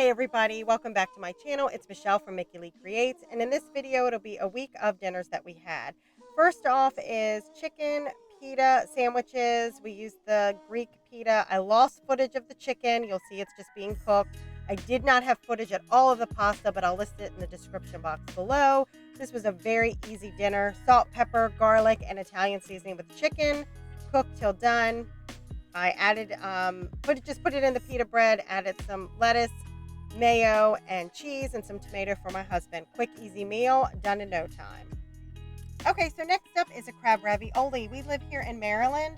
Hey everybody, welcome back to my channel. It's Michelle from Mickey Lee Creates, and in this video it'll be a week of dinners that we had. First off is chicken pita sandwiches. We used the Greek pita. I lost footage of the chicken. You'll see it's just being cooked. I did not have footage at all of the pasta, but I'll list it in the description box below. This was a very easy dinner. Salt, pepper, garlic, and Italian seasoning with chicken. Cooked till done. I added, just put it in the pita bread, added some lettuce, mayo, and cheese, and some tomato for my husband. Quick, easy meal, done in no time. Okay, so next up is a crab ravioli. We live here in Maryland,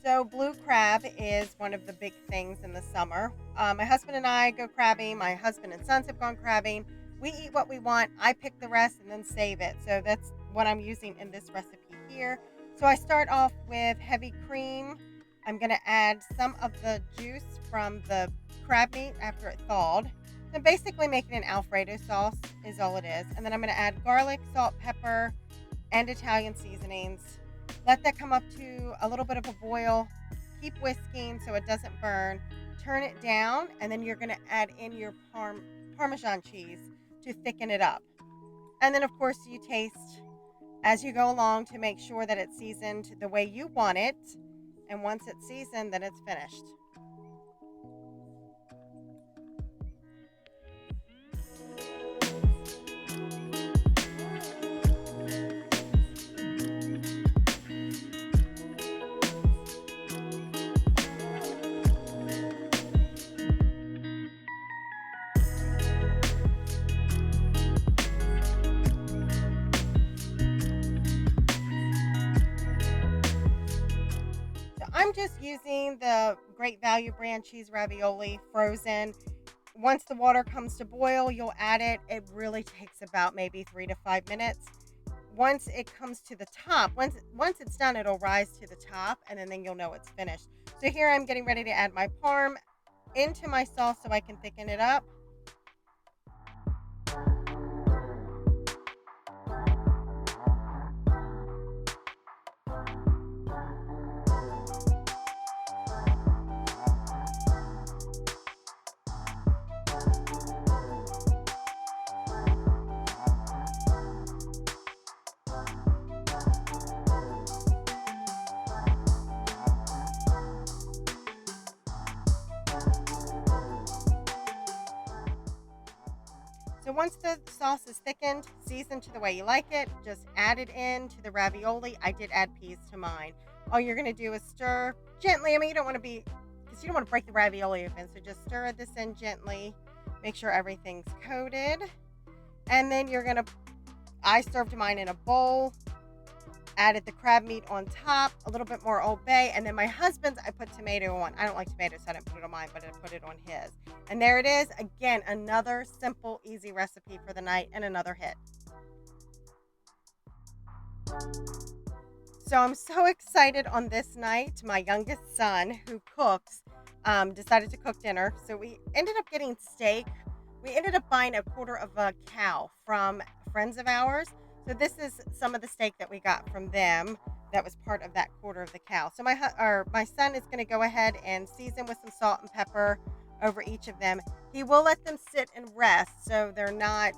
so blue crab is one of the big things in the summer. My husband and I go crabbing. My husband and sons have gone crabbing. We eat what we want. I pick the rest and then save it. So that's what I'm using in this recipe here. So I start off with heavy cream. I'm going to add some of the juice from the crab meat after it thawed. So basically making an Alfredo sauce is all it is. And then I'm going to add garlic, salt, pepper, and Italian seasonings. Let that come up to a little bit of a boil. Keep whisking so it doesn't burn. Turn it down, and then you're going to add in your Parmesan cheese to thicken it up. And then, of course, you taste as you go along to make sure that it's seasoned the way you want it. And once it's seasoned, then it's finished. I'm just using the Great Value brand cheese ravioli frozen. Once the water comes to boil, you'll add it. It really takes about maybe 3 to 5 minutes. Once it comes to the top, once it's done, it'll rise to the top, and then you'll know it's finished. So here I'm getting ready to add my parm into my sauce so I can thicken it up. So once the sauce is thickened, seasoned to the way you like it, just add it in to the ravioli. I did add peas to mine. All you're going to do is stir gently. I mean, you don't want to break the ravioli open. So just stir this in gently. Make sure everything's coated. And then I served mine in a bowl. Added the crab meat on top, a little bit more Old Bay, and then my husband's I put tomato on. I don't like tomatoes, so I didn't put it on mine, but I put it on his. And there it is. Again, another simple, easy recipe for the night and another hit. So I'm so excited on this night. My youngest son, who cooks, decided to cook dinner. So we ended up getting steak. We ended up buying a quarter of a cow from friends of ours. So this is some of the steak that we got from them that was part of that quarter of the cow. So my son is going to go ahead and season with some salt and pepper over each of them. He will let them sit and rest so they're not,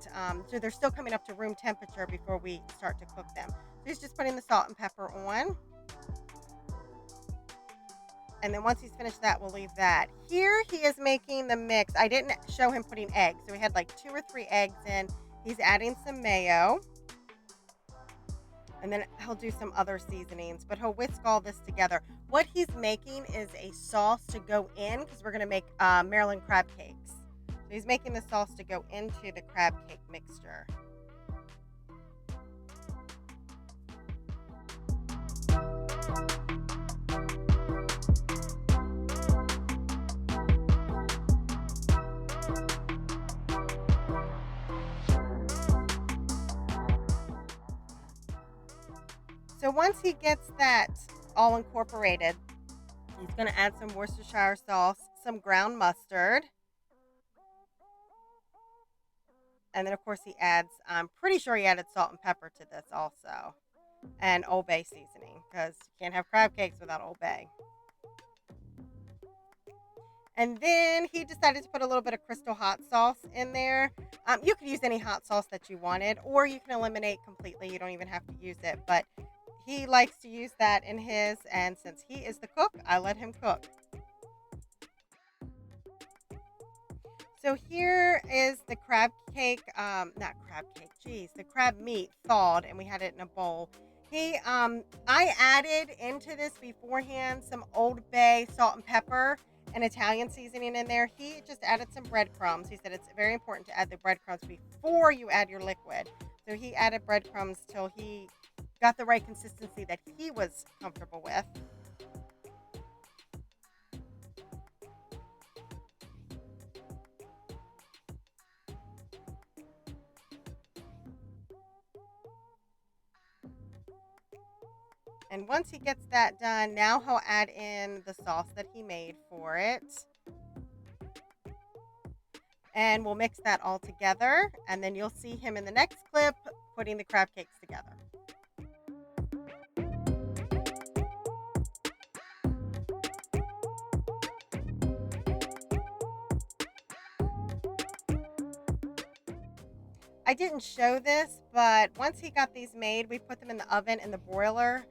so they're still coming up to room temperature before we start to cook them. So he's just putting the salt and pepper on. And then once he's finished that, we'll leave that. Here he is making the mix. I didn't show him putting eggs. So we had like 2 or 3 eggs in. He's adding some mayo. And then he'll do some other seasonings, but he'll whisk all this together. What he's making is a sauce to go in because we're going to make Maryland crab cakes. So he's making the sauce to go into the crab cake mixture. So once he gets that all incorporated, he's going to add some Worcestershire sauce, some ground mustard, and then of course he adds, I'm pretty sure he added salt and pepper to this also, and Old Bay seasoning because you can't have crab cakes without Old Bay. And then he decided to put a little bit of crystal hot sauce in there. You could use any hot sauce that you wanted, or you can eliminate completely. You don't even have to use it. But he likes to use that in his, and since he is the cook, I let him cook. So here is the crab cake, not crab cake, geez, the crab meat thawed, and we had it in a bowl. I added into this beforehand some Old Bay salt and pepper and Italian seasoning in there. He just added some breadcrumbs. He said it's very important to add the breadcrumbs before you add your liquid. So he added breadcrumbs till he got the right consistency that he was comfortable with. And once he gets that done, now he'll add in the sauce that he made for it. And we'll mix that all together. And then you'll see him in the next clip putting the crab cakes together. I didn't show this, but once he got these made, we put them in the oven in the broiler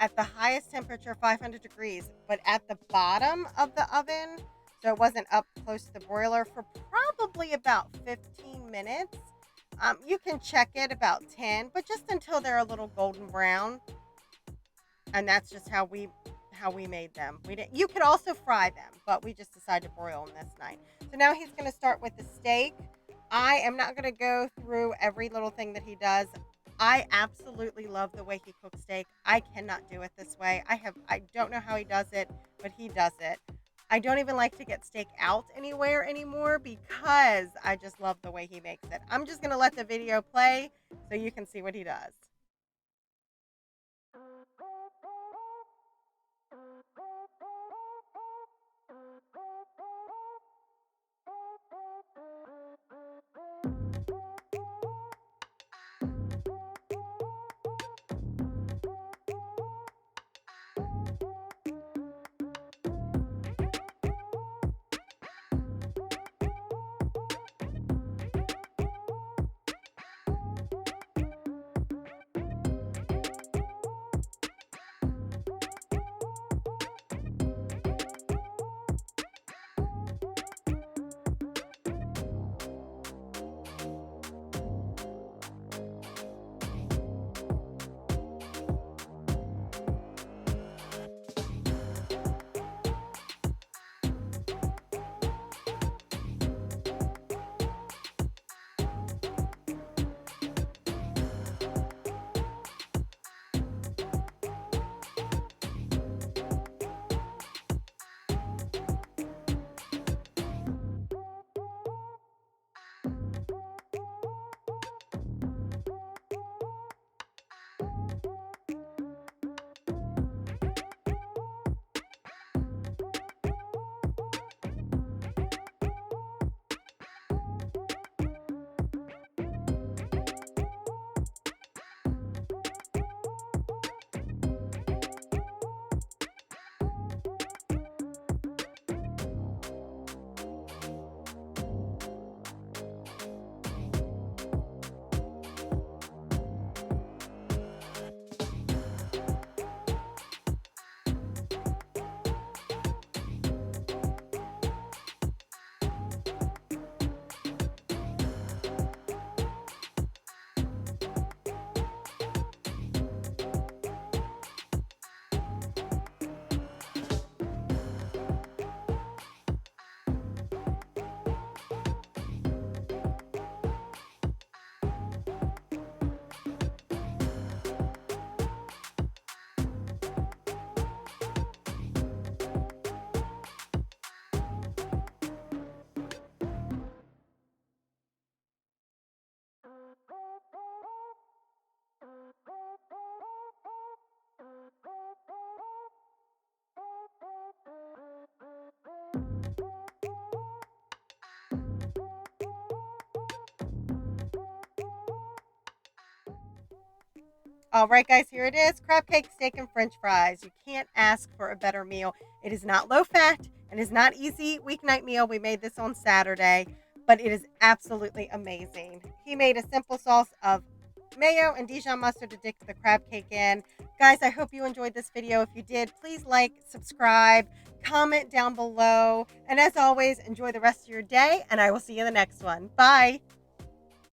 at the highest temperature, 500 degrees, but at the bottom of the oven, so it wasn't up close to the broiler, for probably about 15 minutes. You can check it about 10, but just until they're a little golden brown. And that's just how we made them. We didn't. You could also fry them, but we just decided to broil them this night. So now he's going to start with the steak. I am not going to go through every little thing that he does. I absolutely love the way he cooks steak. I cannot do it this way. I don't know how he does it, but he does it. I don't even like to get steak out anywhere anymore because I just love the way he makes it. I'm just going to let the video play so you can see what he does. All right, guys, here it is. Crab cake, steak, and french fries. You can't ask for a better meal. It is not low fat. It is not easy weeknight meal. We made this on Saturday, but it is absolutely amazing. He made a simple sauce of mayo and Dijon mustard to dip the crab cake in. Guys, I hope you enjoyed this video. If you did, please like, subscribe, comment down below. And as always, enjoy the rest of your day, and I will see you in the next one. Bye.